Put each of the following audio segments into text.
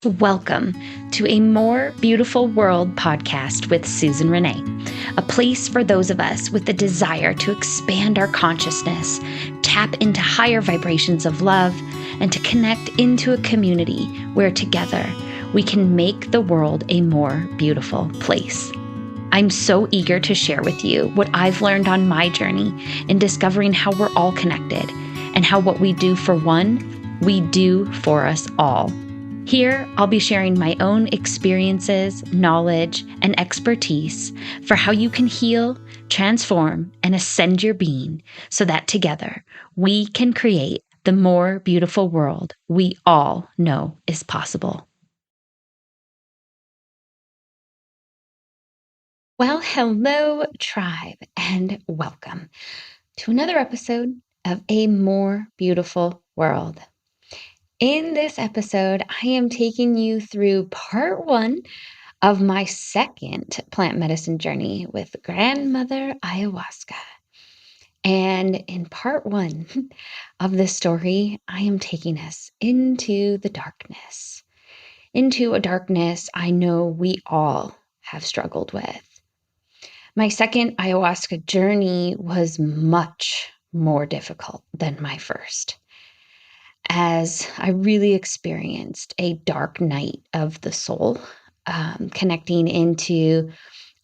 Welcome to A More Beautiful World podcast with Susyn Renee, a place for those of us with the desire to expand our consciousness, tap into higher vibrations of love, and to connect into a community where together we can make the world a more beautiful place. I'm so eager to share with you what I've learned on my journey in discovering how we're all connected and how what we do for one, we do for us all. Here, I'll be sharing my own experiences, knowledge, and expertise for how you can heal, transform, and ascend your being so that together we can create the more beautiful world we all know is possible. Well, hello, tribe, and welcome to another episode of A More Beautiful World. In this episode, I am taking you through part one of my second plant medicine journey with grandmother ayahuasca. And in part one of this story, I am taking us into the darkness, into a darkness I know we all have struggled with. My second ayahuasca journey was much more difficult than my first, as I really experienced a dark night of the soul, connecting into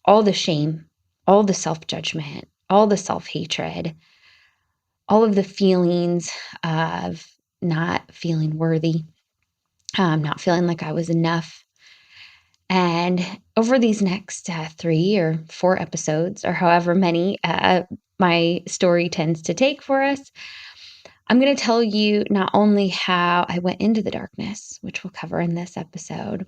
all the shame, all the self-judgment, all the self-hatred, all of the feelings of not feeling worthy, not feeling like I was enough. And over these next 3 or 4 episodes, or however many my story tends to take for us, I'm going to tell you not only how I went into the darkness, which we'll cover in this episode,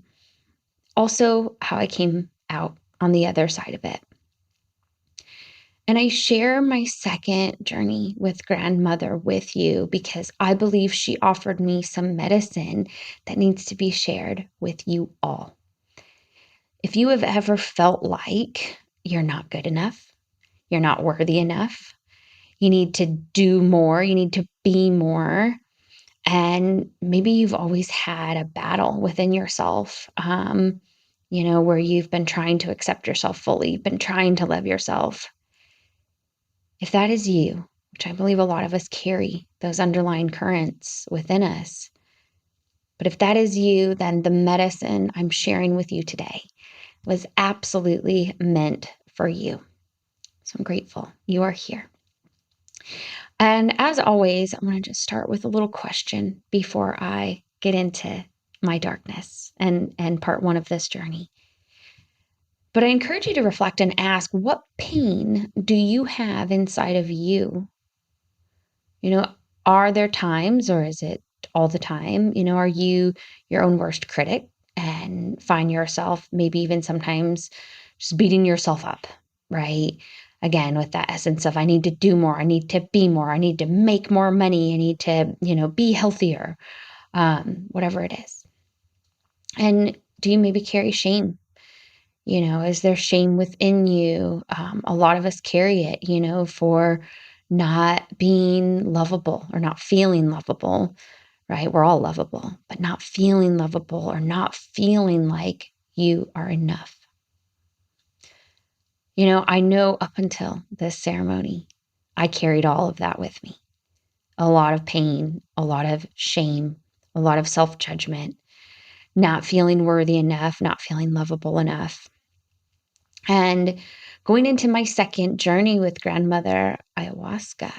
also how I came out on the other side of it. And I share my second journey with grandmother with you because I believe she offered me some medicine that needs to be shared with you all. If you have ever felt like you're not good enough, you're not worthy enough, you need to do more, you need to be more, and maybe you've always had a battle within yourself, where you've been trying to accept yourself fully, been trying to love yourself. If that is you, which I believe a lot of us carry those underlying currents within us, but if that is you, then the medicine I'm sharing with you today was absolutely meant for you. So I'm grateful you are here. And as always, I'm going to just start with a little question before I get into my darkness and part one of this journey. But I encourage you to reflect and ask, what pain do you have inside of you? Are there times, or is it all the time? Are you your own worst critic and find yourself maybe even sometimes just beating yourself up, right? Again, with that essence of I need to do more, I need to be more, I need to make more money, I need to, be healthier, whatever it is. And do you maybe carry shame? Is there shame within you? A lot of us carry it, for not being lovable or not feeling lovable, right? We're all lovable, but not feeling lovable or not feeling like you are enough. I know up until this ceremony, I carried all of that with me. A lot of pain, a lot of shame, a lot of self-judgment, not feeling worthy enough, not feeling lovable enough. And going into my second journey with grandmother ayahuasca,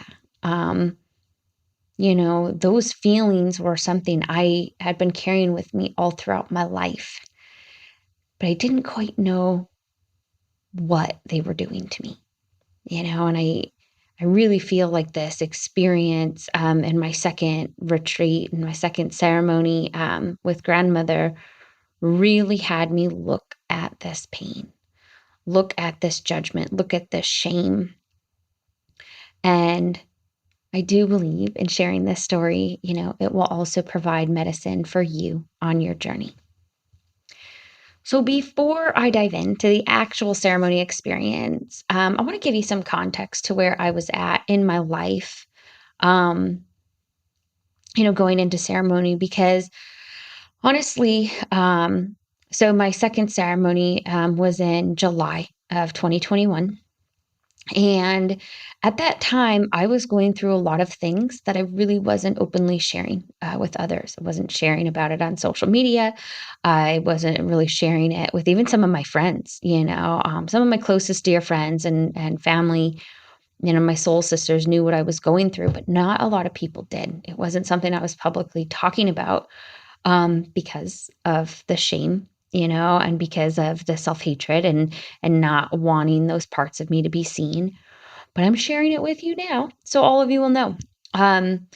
those feelings were something I had been carrying with me all throughout my life, but I didn't quite know what they were doing to me, and I really feel like this experience in my second retreat and my second ceremony with grandmother really had me look at this pain, look at this judgment, look at this shame. And I do believe in sharing this story, it will also provide medicine for you on your journey. So before I dive into the actual ceremony experience, I want to give you some context to where I was at in my life, going into ceremony, because Honestly, so my second ceremony was in July of 2021. And at that time, I was going through a lot of things that I really wasn't openly sharing with others. I wasn't sharing about it on social media. I wasn't really sharing it with even some of my friends, some of my closest dear friends and family. My soul sisters knew what I was going through, but not a lot of people did. It wasn't something I was publicly talking about because of the shame, and because of the self-hatred and not wanting those parts of me to be seen. But I'm sharing it with you now, so all of you will know. Um,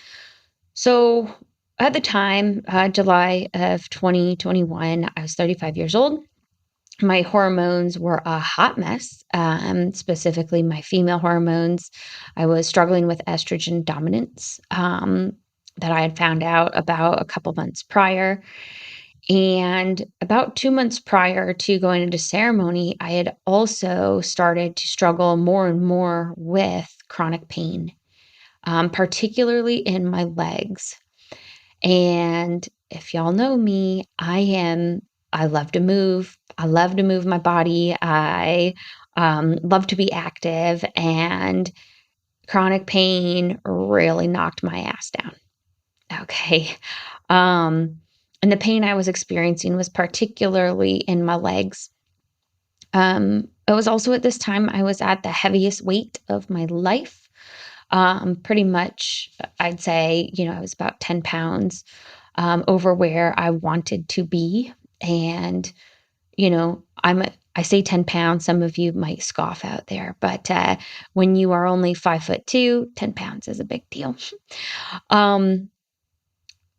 so at the time, July of 2021, I was 35 years old. My hormones were a hot mess, specifically my female hormones. I was struggling with estrogen dominance that I had found out about a couple months prior. And about 2 months prior to going into ceremony, I had also started to struggle more and more with chronic pain, particularly in my legs. And if y'all know me, I love to move. I love to move my body. I love to be active, and chronic pain really knocked my ass down. Okay. Um, and the pain I was experiencing was particularly in my legs. It was also at this time I was at the heaviest weight of my life. Pretty much, I'd say, I was about 10 pounds over where I wanted to be. And, I say 10 pounds, some of you might scoff out there, but when you are only 5'2", 10 pounds is a big deal. Um,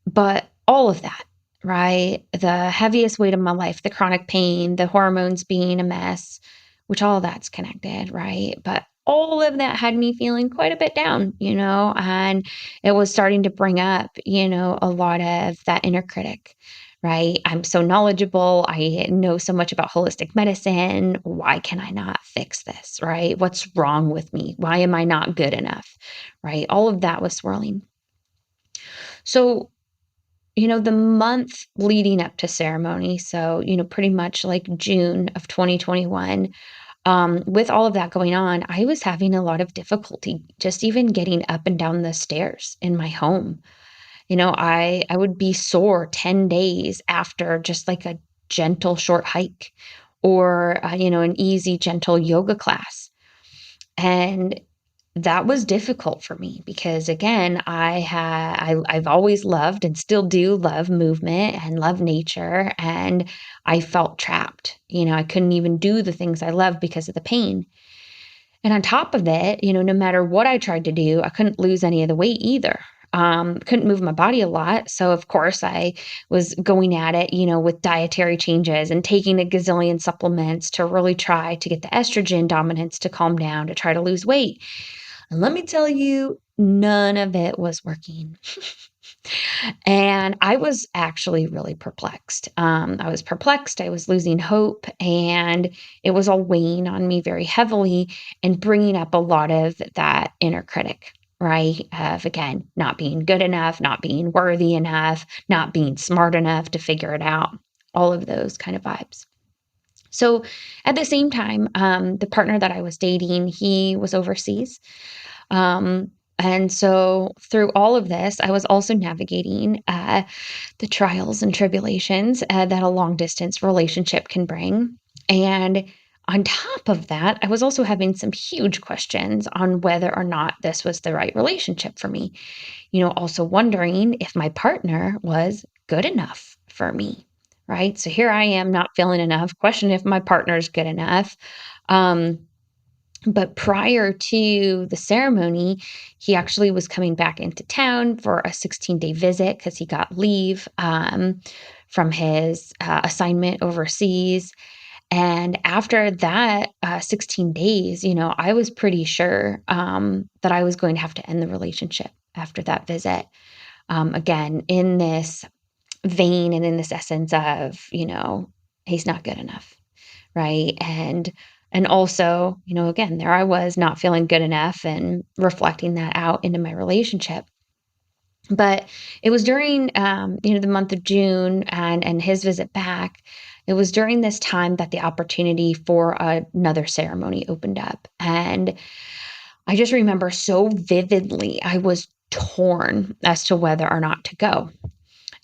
But all of that, right? The heaviest weight of my life, the chronic pain, the hormones being a mess, which all of that's connected, right? But all of that had me feeling quite a bit down, and it was starting to bring up, a lot of that inner critic, right? I'm so knowledgeable. I know so much about holistic medicine. Why can I not fix this, right? What's wrong with me? Why am I not good enough, right? All of that was swirling. So, the month leading up to ceremony, so, pretty much like June of 2021, with all of that going on, I was having a lot of difficulty just even getting up and down the stairs in my home. I would be sore 10 days after just like a gentle short hike or, an easy, gentle yoga class. And that was difficult for me because again, I've always loved and still do love movement and love nature, and I felt trapped. I couldn't even do the things I love because of the pain. And on top of it, no matter what I tried to do, I couldn't lose any of the weight either. Couldn't move my body a lot. So of course I was going at it, with dietary changes and taking a gazillion supplements to really try to get the estrogen dominance to calm down, to try to lose weight. And let me tell you, none of it was working. And I was actually really perplexed. I was perplexed. I was losing hope, and it was all weighing on me very heavily and bringing up a lot of that inner critic, right? Of again, not being good enough, not being worthy enough, not being smart enough to figure it out, all of those kind of vibes. So at the same time, the partner that I was dating, he was overseas. And so through all of this, I was also navigating the trials and tribulations that a long distance relationship can bring. And on top of that, I was also having some huge questions on whether or not this was the right relationship for me. Also wondering if my partner was good enough for me. Right. So here I am not feeling enough, question if my partner's good enough. But prior to the ceremony, he actually was coming back into town for a 16-day visit because he got leave from his assignment overseas. And after that 16 days, I was pretty sure that I was going to have to end the relationship after that visit. Again, in this vein and in this essence of, he's not good enough, right? And also, again, there I was not feeling good enough and reflecting that out into my relationship. But it was during, the month of June and his visit back. It was during this time that the opportunity for another ceremony opened up. And I just remember so vividly, I was torn as to whether or not to go.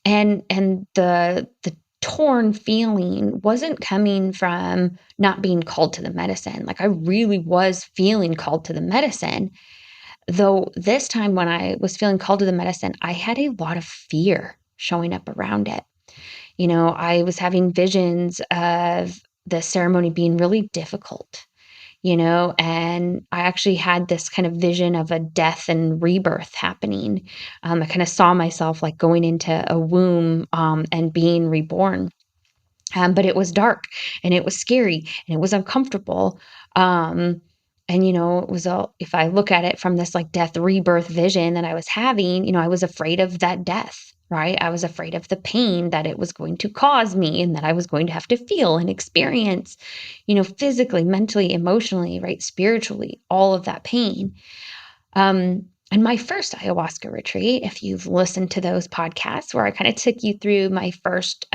And the torn feeling wasn't coming from not being called to the medicine. Like I really was feeling called to the medicine. Though this time when I was feeling called to the medicine, I had a lot of fear showing up around it. I was having visions of the ceremony being really difficult, and I actually had this kind of vision of a death and rebirth happening. I kind of saw myself like going into a womb and being reborn. But it was dark and it was scary and it was uncomfortable. And it was all, if I look at it from this like death rebirth vision that I was having, I was afraid of that death, right? I was afraid of the pain that it was going to cause me and that I was going to have to feel and experience, physically, mentally, emotionally, right? Spiritually, all of that pain. And my first ayahuasca retreat, if you've listened to those podcasts where I kind of took you through my first,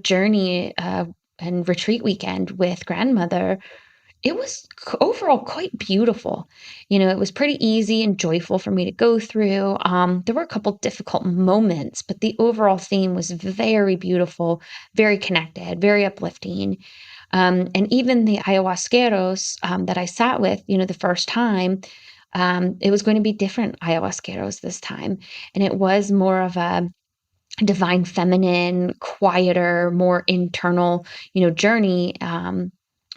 journey and retreat weekend with grandmother, it was overall quite beautiful. It was pretty easy and joyful for me to go through. There were a couple difficult moments, but the overall theme was very beautiful, very connected, very uplifting. And even the ayahuasqueros that I sat with, the first time, it was going to be different ayahuasqueros this time. And it was more of a divine feminine, quieter, more internal, journey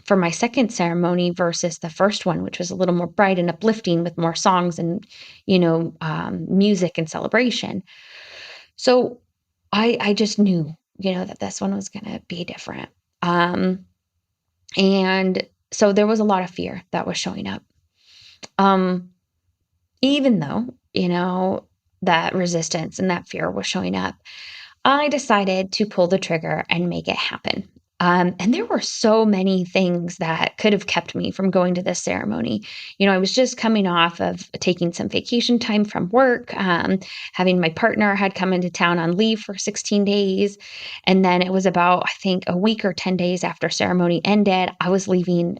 for my second ceremony versus the first one, which was a little more bright and uplifting with more songs and, music and celebration. So I just knew, that this one was going to be different. And so there was a lot of fear that was showing up. Um, Even though, that resistance and that fear was showing up, I decided to pull the trigger and make it happen. And there were so many things that could have kept me from going to this ceremony. I was just coming off of taking some vacation time from work, having my partner had come into town on leave for 16 days. And then it was about, I think, a week or 10 days after ceremony ended, I was leaving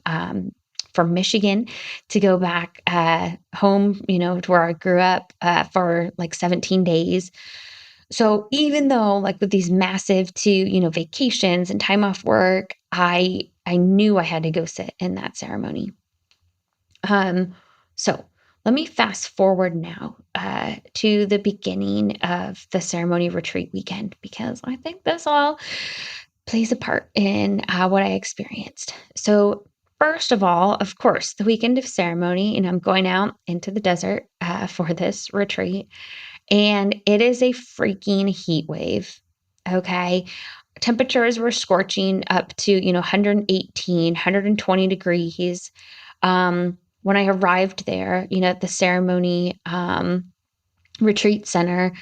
from Michigan to go back home, to where I grew up for like 17 days. So even though like with these massive vacations and time off work, I knew I had to go sit in that ceremony. So let me fast forward now to the beginning of the ceremony retreat weekend, because I think this all plays a part in what I experienced. So first of all, of course, the weekend of ceremony, I'm going out into the desert for this retreat. And it is a freaking heat wave. Okay. Temperatures were scorching up to, 118, 120 degrees. When I arrived there, at the ceremony retreat center,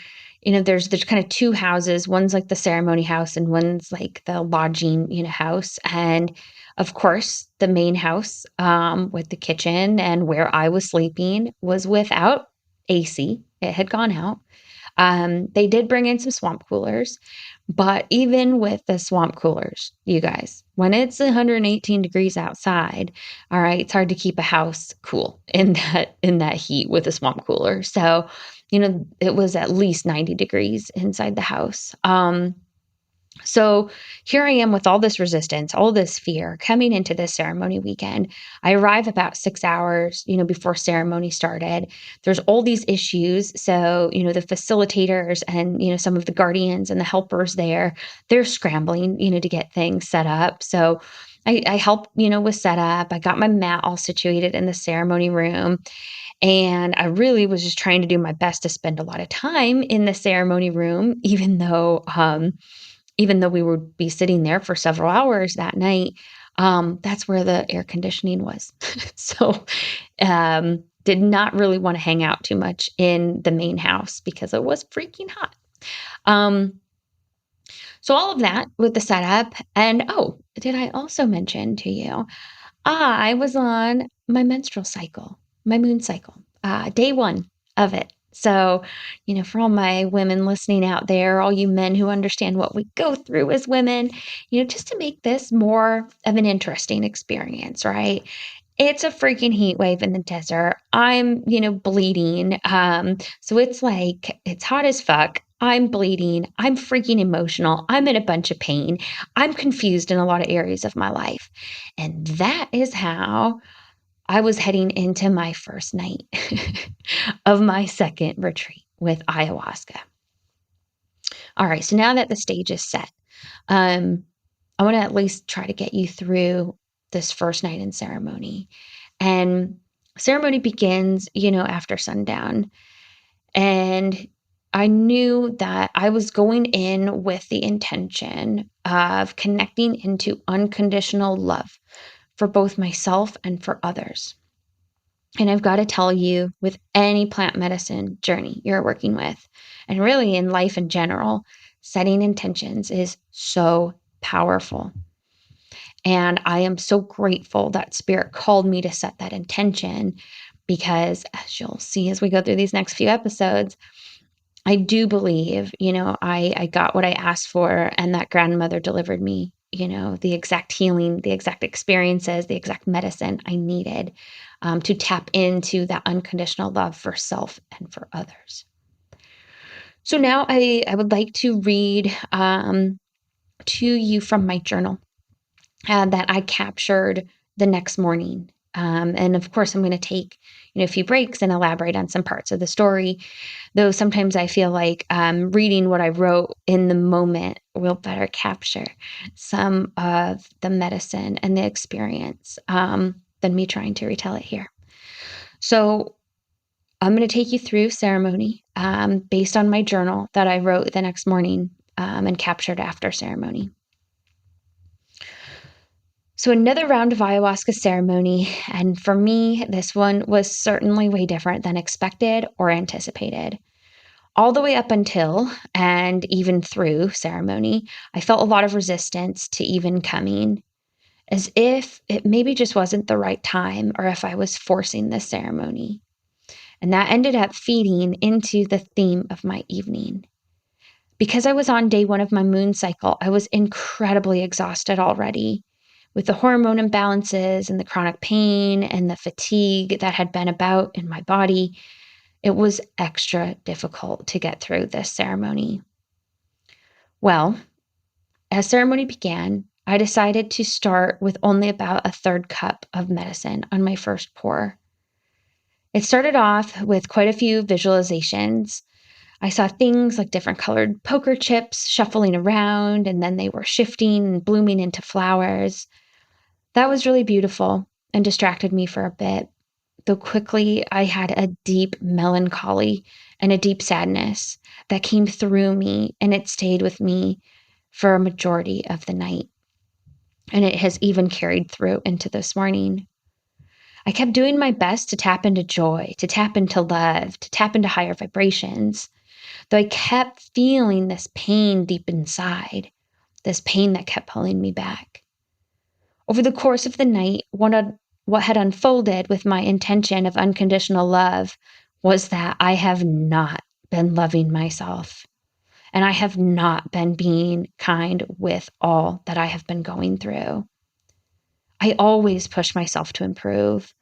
there's kind of two houses. One's like the ceremony house and one's like the lodging, house. And of course, the main house with the kitchen and where I was sleeping was without AC. It had gone out. They did bring in some swamp coolers, but even with the swamp coolers, you guys, when it's 118 degrees outside, all right, it's hard to keep a house cool in that heat with a swamp cooler. So, it was at least 90 degrees inside the house. So here I am with all this resistance, all this fear coming into this ceremony weekend. I arrive about 6 hours, before ceremony started. There's all these issues. So, the facilitators and, some of the guardians and the helpers there, they're scrambling, to get things set up. So I helped, with setup. I got my mat all situated in the ceremony room. And I really was just trying to do my best to spend a lot of time in the ceremony room, even though we would be sitting there for several hours that night. That's where the air conditioning was. So, did not really want to hang out too much in the main house because it was freaking hot. Um, so all of that with the setup. And oh, did I also mention to you, I was on my menstrual cycle, my moon cycle, day one of it. So, for all my women listening out there, all you men who understand what we go through as women, just to make this more of an interesting experience, right? It's a freaking heat wave in the desert. I'm, bleeding. So it's like, it's hot as fuck. I'm bleeding. I'm freaking emotional. I'm in a bunch of pain. I'm confused in a lot of areas of my life. And that is how I was heading into my first night of my second retreat with ayahuasca. All right. So now that the stage is set, um, I want to at least try to get you through this first night in ceremony. And ceremony begins, after sundown. And I knew that I was going in with the intention of connecting into unconditional love for both myself and for others. And I've got to tell you, with any plant medicine journey you're working with, and really in life in general, setting intentions is so powerful. And I am so grateful that Spirit called me to set that intention because, as you'll see as we go through these next few episodes, I do believe, I got what I asked for, and that grandmother delivered me, the exact healing, the exact experiences, the exact medicine I needed to tap into that unconditional love for self and for others. So now I would like to read to you from my journal that I captured the next morning. And of course, I'm going to take a few breaks and elaborate on some parts of the story, though sometimes I feel like reading what I wrote in the moment will better capture some of the medicine and the experience than me trying to retell it here. So I'm going to take you through ceremony based on my journal that I wrote the next morning and captured after ceremony. So another round of ayahuasca ceremony, and for me, this one was certainly way different than expected or anticipated. All the way up until and even through ceremony, I felt a lot of resistance to even coming, as if it maybe just wasn't the right time or if I was forcing the ceremony. And that ended up feeding into the theme of my evening. Because I was on day 1 of my moon cycle, I was incredibly exhausted already. With the hormone imbalances and the chronic pain and the fatigue that had been about in my body, it was extra difficult to get through this ceremony. Well, as ceremony began, I decided to start with only about a 1/3 cup of medicine on my first pour. It started off with quite a few visualizations. I saw things like different colored poker chips shuffling around, and then they were shifting and blooming into flowers. That was really beautiful and distracted me for a bit, though quickly I had a deep melancholy and a deep sadness that came through me, and it stayed with me for a majority of the night. And it has even carried through into this morning. I kept doing my best to tap into joy, to tap into love, to tap into higher vibrations, though I kept feeling this pain deep inside, this pain that kept pulling me back. Over the course of the night, what had unfolded with my intention of unconditional love was that I have not been loving myself, and I have not been being kind with all that I have been going through. I always push myself to improve,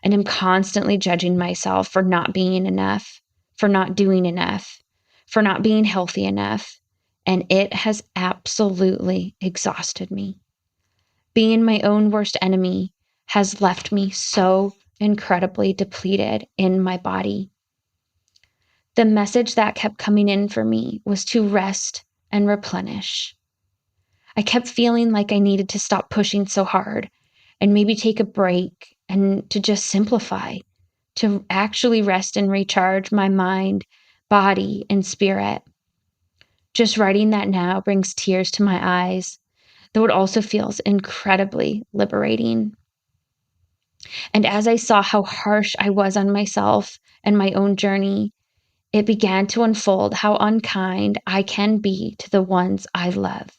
and am constantly judging myself for not being enough, for not doing enough, for not being healthy enough, and it has absolutely exhausted me. Being my own worst enemy has left me so incredibly depleted in my body. The message that kept coming in for me was to rest and replenish. I kept feeling like I needed to stop pushing so hard and maybe take a break and to just simplify, to actually rest and recharge my mind, body, and spirit. Just writing that now brings tears to my eyes, though it also feels incredibly liberating. And as I saw how harsh I was on myself and my own journey, it began to unfold how unkind I can be to the ones I love.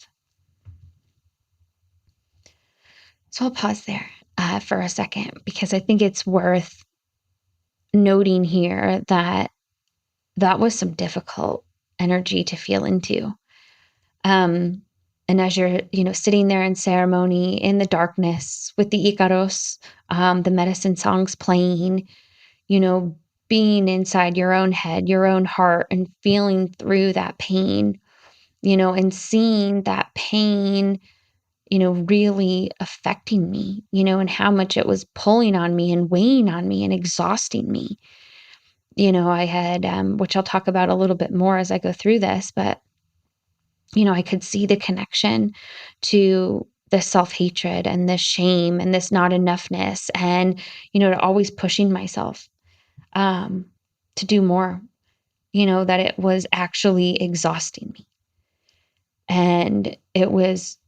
So I'll pause there for a second because I think it's worth noting here that that was some difficult energy to feel into. Um, and as you're, sitting there in ceremony in the darkness with the Icaros, the medicine songs playing, you know, being inside your own head, your own heart, and feeling through that pain, and seeing that pain, really affecting me, and how much it was pulling on me and weighing on me and exhausting me. I had, which I'll talk about a little bit more as I go through this, but, I could see the connection to this self-hatred and this shame and this not enoughness and, to always pushing myself, um, to do more, that it was actually exhausting me. And it was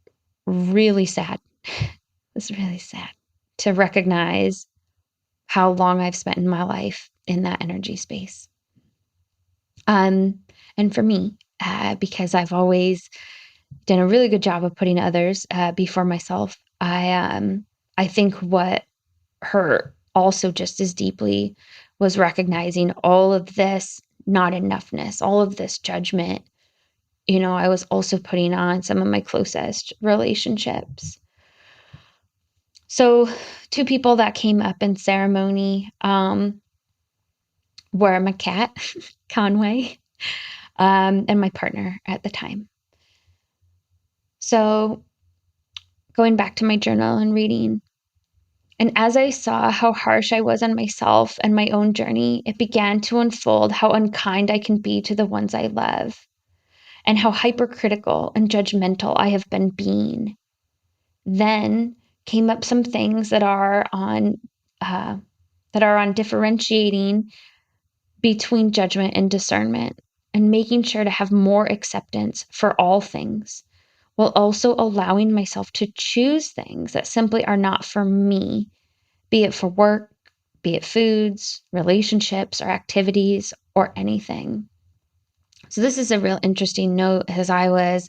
really sad. It was really sad to recognize how long I've spent in my life in that energy space. Um, and for me, because I've always done a really good job of putting others before myself, I think what hurt also just as deeply was recognizing all of this not enoughness, all of this judgment. I was also putting on some of my closest relationships. So, two people that came up in ceremony were my cat, Conway, and my partner at the time. So, going back to my journal and reading, and as I saw how harsh I was on myself and my own journey, it began to unfold how unkind I can be to the ones I love, and how hypercritical and judgmental I have been being. Then came up some things uh, that are on differentiating between judgment and discernment, and making sure to have more acceptance for all things, while also allowing myself to choose things that simply are not for me, be it for work, be it foods, relationships, or activities, or anything. So this is a real interesting note as I was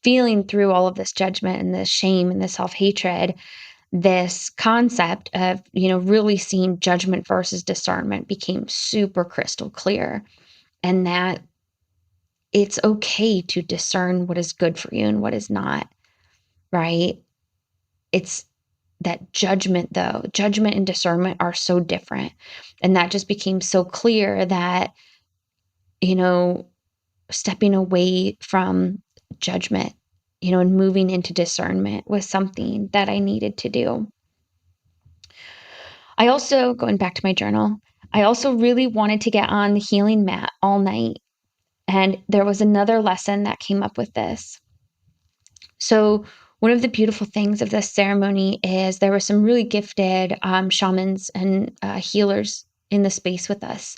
feeling through all of this judgment and this shame and this self-hatred. This concept of, really seeing judgment versus discernment became super crystal clear, and that it's okay to discern what is good for you and what is not, right? It's that judgment, though, judgment and discernment are so different. And that just became so clear that, you know, stepping away from judgment, and moving into discernment was something that I needed to do. I also, going back to my journal, I also really wanted to get on the healing mat all night. And there was another lesson that came up with this. So, one of the beautiful things of this ceremony is there were some really gifted shamans and healers in the space with us.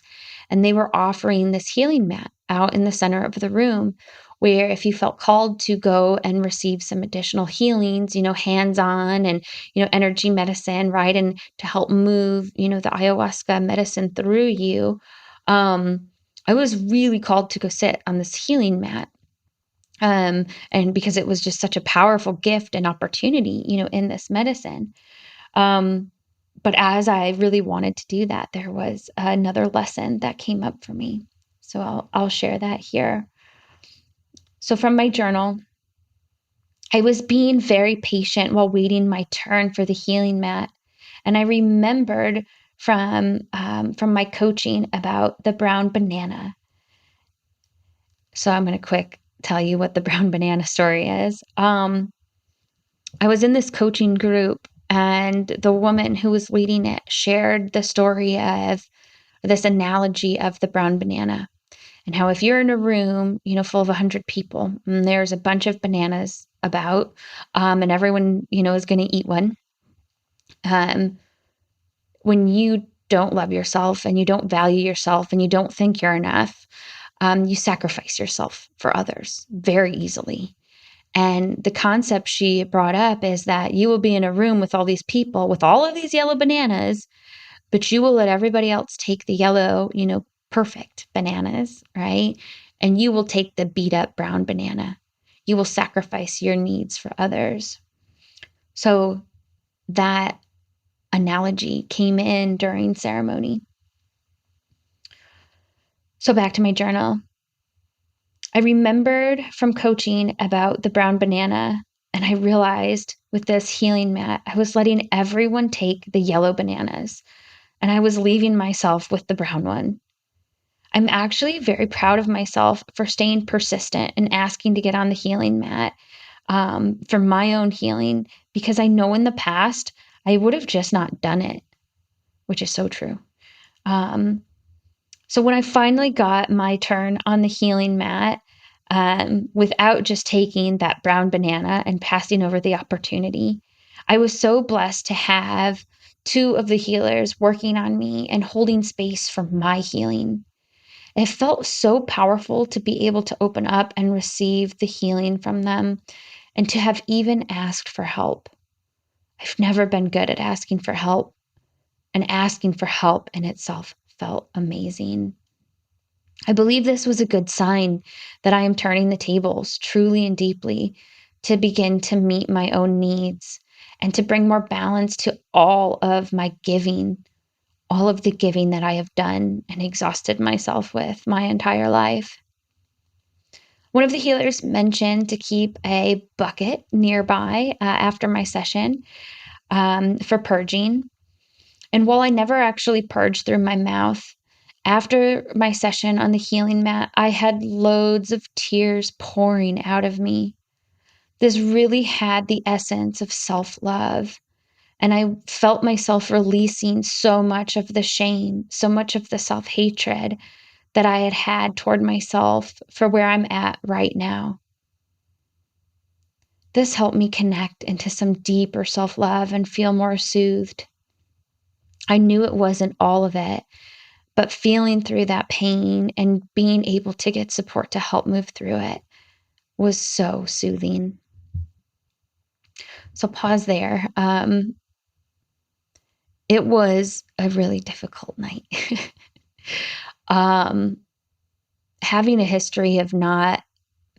And they were offering this healing mat out in the center of the room, where if you felt called to go and receive some additional healings, hands on and, energy medicine, right? And to help move, the ayahuasca medicine through you. I was really called to go sit on this healing mat. And because it was just such a powerful gift and opportunity, in this medicine. Um, but as I really wanted to do that, there was another lesson that came up for me. So I'll share that here. So from my journal, I was being very patient while waiting my turn for the healing mat, and I remembered from my coaching about the brown banana. So I'm going to quick tell you what the brown banana story is. I was in this coaching group, and the woman who was leading it shared the story of this analogy of the brown banana, and how if you're in a room, full of 100 people, and there's a bunch of bananas about, and everyone, is going to eat one. When you don't love yourself and you don't value yourself and you don't think you're enough, you sacrifice yourself for others very easily. And the concept she brought up is that you will be in a room with all these people with all of these yellow bananas, but you will let everybody else take the yellow, perfect bananas, right? And you will take the beat up brown banana. You will sacrifice your needs for others. So that analogy came in during ceremony. So back to my journal. I remembered from coaching about the brown banana, and I realized with this healing mat, I was letting everyone take the yellow bananas, and I was leaving myself with the brown one. I'm actually very proud of myself for staying persistent and asking to get on the healing mat for my own healing, because I know in the past I would have just not done it, which is so true. So when I finally got my turn on the healing mat, without just taking that brown banana and passing over the opportunity, I was so blessed to have two of the healers working on me and holding space for my healing. It felt so powerful to be able to open up and receive the healing from them and to have even asked for help. I've never been good at asking for help, and asking for help in itself felt amazing. I believe this was a good sign that I am turning the tables truly and deeply to begin to meet my own needs and to bring more balance to all of my giving, all of the giving that I have done and exhausted myself with my entire life. One of the healers mentioned to keep a bucket nearby after my session for purging. And while I never actually purged through my mouth, after my session on the healing mat, I had loads of tears pouring out of me. This really had the essence of self-love. And I felt myself releasing so much of the shame, so much of the self-hatred that I had had toward myself for where I'm at right now. This helped me connect into some deeper self-love and feel more soothed. I knew it wasn't all of it, but feeling through that pain and being able to get support to help move through it was so soothing. So pause there. It was a really difficult night. um, Having a history of not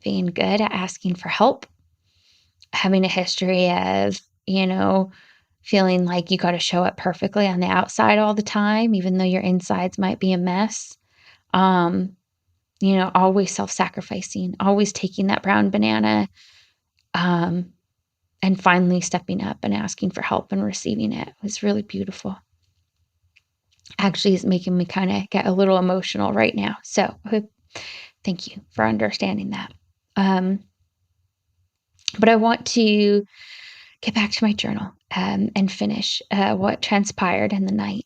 being good at asking for help, having a history of, feeling like you got to show up perfectly on the outside all the time, even though your insides might be a mess. Always self-sacrificing, always taking that brown banana, and finally stepping up and asking for help and receiving it was really beautiful. Actually, it's making me kind of get a little emotional right now. So thank you for understanding that. But I want to get back to my journal and finish what transpired in the night.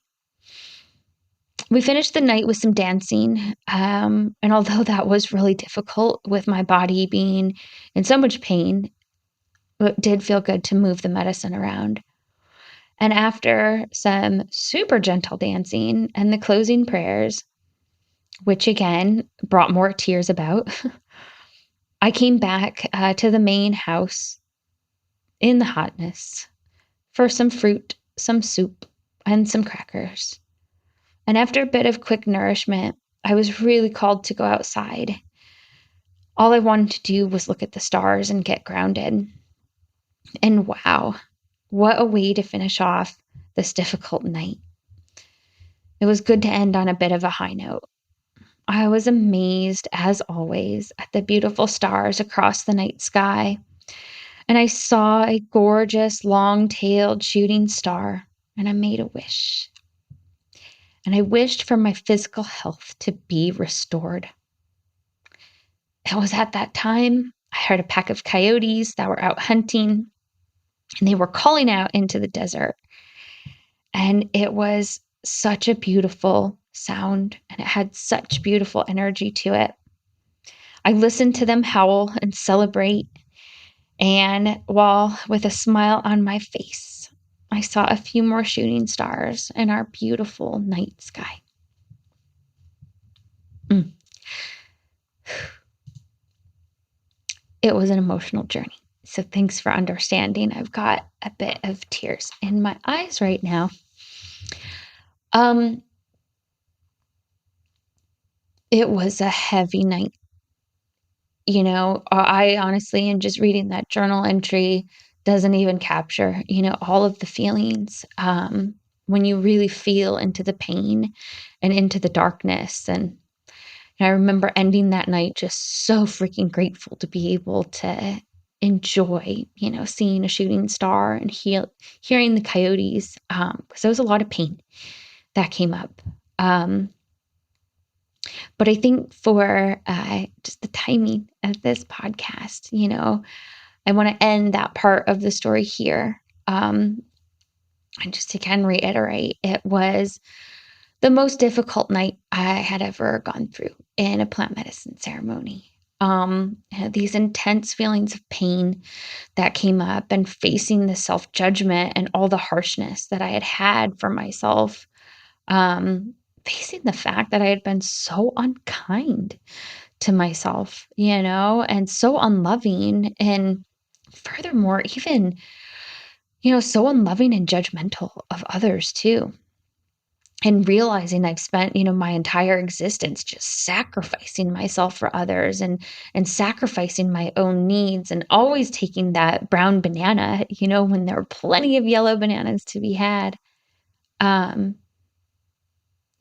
We finished the night with some dancing, and although that was really difficult with my body being in so much pain, it did feel good to move the medicine around. And after some super gentle dancing and the closing prayers, which again brought more tears about, I came back to the main house in the hotness for some fruit, some soup, and some crackers. And after a bit of quick nourishment, I was really called to go outside. All I wanted to do was look at the stars and get grounded. And wow, what a way to finish off this difficult night. It was good to end on a bit of a high note. I was amazed, as always, at the beautiful stars across the night sky. And I saw a gorgeous, long-tailed shooting star, and I made a wish. And I wished for my physical health to be restored. It was at that time I heard a pack of coyotes that were out hunting, and they were calling out into the desert. And it was such a beautiful sound, and it had such beautiful energy to it. I listened to them howl and celebrate, and while with a smile on my face, I saw a few more shooting stars in our beautiful night sky. It was an emotional journey. So thanks for understanding. I've got a bit of tears in my eyes right now. It was a heavy night. I honestly, and just reading that journal entry doesn't even capture, all of the feelings. When you really feel into the pain and into the darkness, and And I remember ending that night just so freaking grateful to be able to enjoy, seeing a shooting star and hearing the coyotes, because there was a lot of pain that came up. But I think for just the timing of this podcast, I want to end that part of the story here. And just to kind of reiterate, it was the most difficult night I had ever gone through in a plant medicine ceremony. These intense feelings of pain that came up, and facing the self-judgment and all the harshness that I had for myself, facing the fact that I had been so unkind to myself, and so unloving, and furthermore, even, so unloving and judgmental of others too. And realizing I've spent, my entire existence just sacrificing myself for others, and sacrificing my own needs, and always taking that brown banana, when there were plenty of yellow bananas to be had.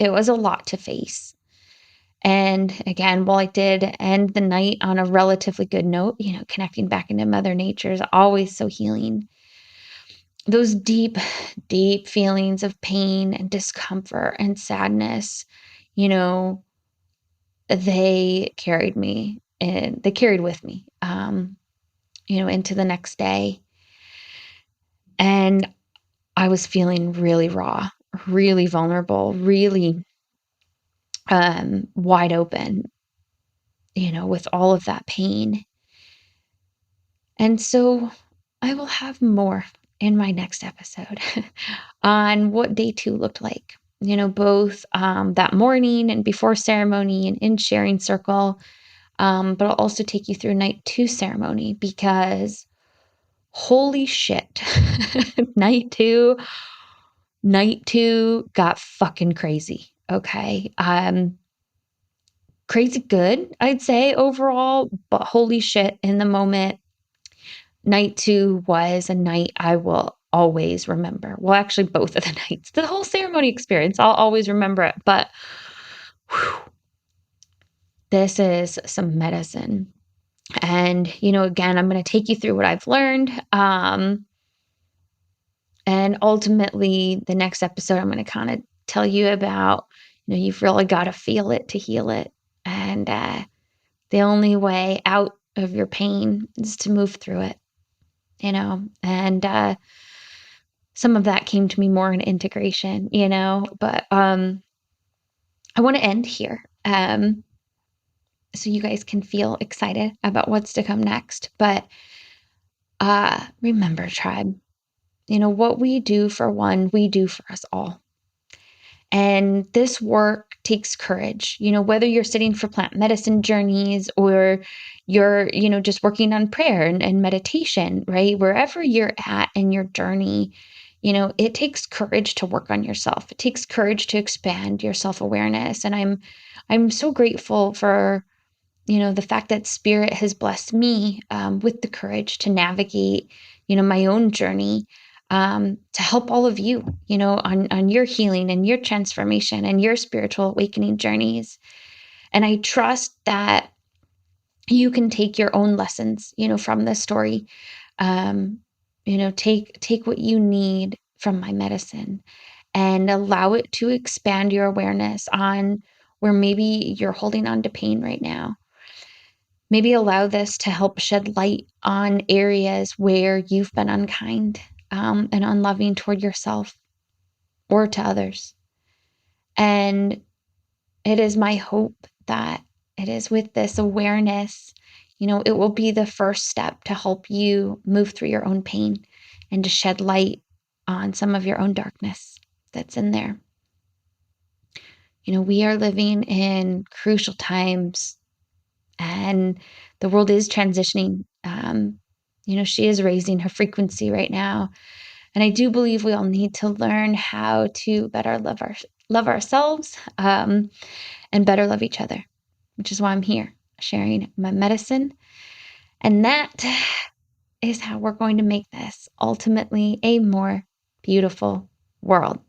It was a lot to face. And again, while I did end the night on a relatively good note, connecting back into Mother Nature is always so healing. Those deep, deep feelings of pain and discomfort and sadness, they carried me, and they carried with me, into the next day. And I was feeling really raw, really vulnerable, really wide open, with all of that pain. And so I will have more in my next episode on what day 2 looked like, both that morning and before ceremony and in sharing circle. But I'll also take you through night 2 ceremony, because holy shit, night 2 got fucking crazy. Okay. Crazy good, I'd say overall, but holy shit, in the moment, night 2 was a night I will always remember. Well, actually, both of the nights, the whole ceremony experience, I'll always remember it. But whew, this is some medicine. And, again, I'm going to take you through what I've learned. And ultimately, the next episode, I'm going to kind of tell you about, you've really got to feel it to heal it. And the only way out of your pain is to move through it, and some of that came to me more in integration, but I want to end here, so you guys can feel excited about what's to come next. But remember, tribe, what we do for one, we do for us all. And this work takes courage, whether you're sitting for plant medicine journeys, or you're, just working on prayer and meditation, right? Wherever you're at in your journey, it takes courage to work on yourself. It takes courage to expand your self-awareness. And I'm so grateful for, the fact that Spirit has blessed me with the courage to navigate, my own journey, to help all of you, on your healing and your transformation and your spiritual awakening journeys. And I trust that you can take your own lessons, from this story. Take what you need from my medicine, and allow it to expand your awareness on where maybe you're holding on to pain right now. Maybe allow this to help shed light on areas where you've been unkind, and unloving toward yourself or to others. And it is my hope that it is with this awareness, it will be the first step to help you move through your own pain, and to shed light on some of your own darkness that's in there. We are living in crucial times, and the world is transitioning. She is raising her frequency right now. And I do believe we all need to learn how to better love ourselves, and better love each other, which is why I'm here sharing my medicine. And that is how we're going to make this ultimately a more beautiful world.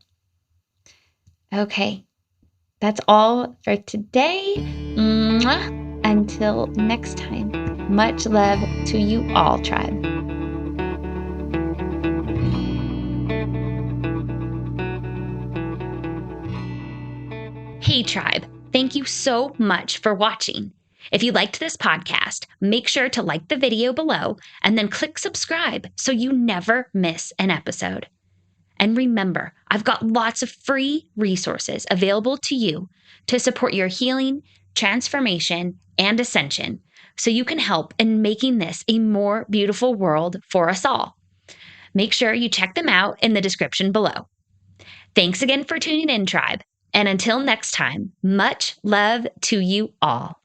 Okay, that's all for today. Mwah! Until next time, much love to you all, tribe. Hey, tribe. Thank you so much for watching. If you liked this podcast, make sure to like the video below and then click subscribe so you never miss an episode. And remember, I've got lots of free resources available to you to support your healing, transformation, and ascension so you can help in making this a more beautiful world for us all. Make sure you check them out in the description below. Thanks again for tuning in, tribe. And until next time, much love to you all.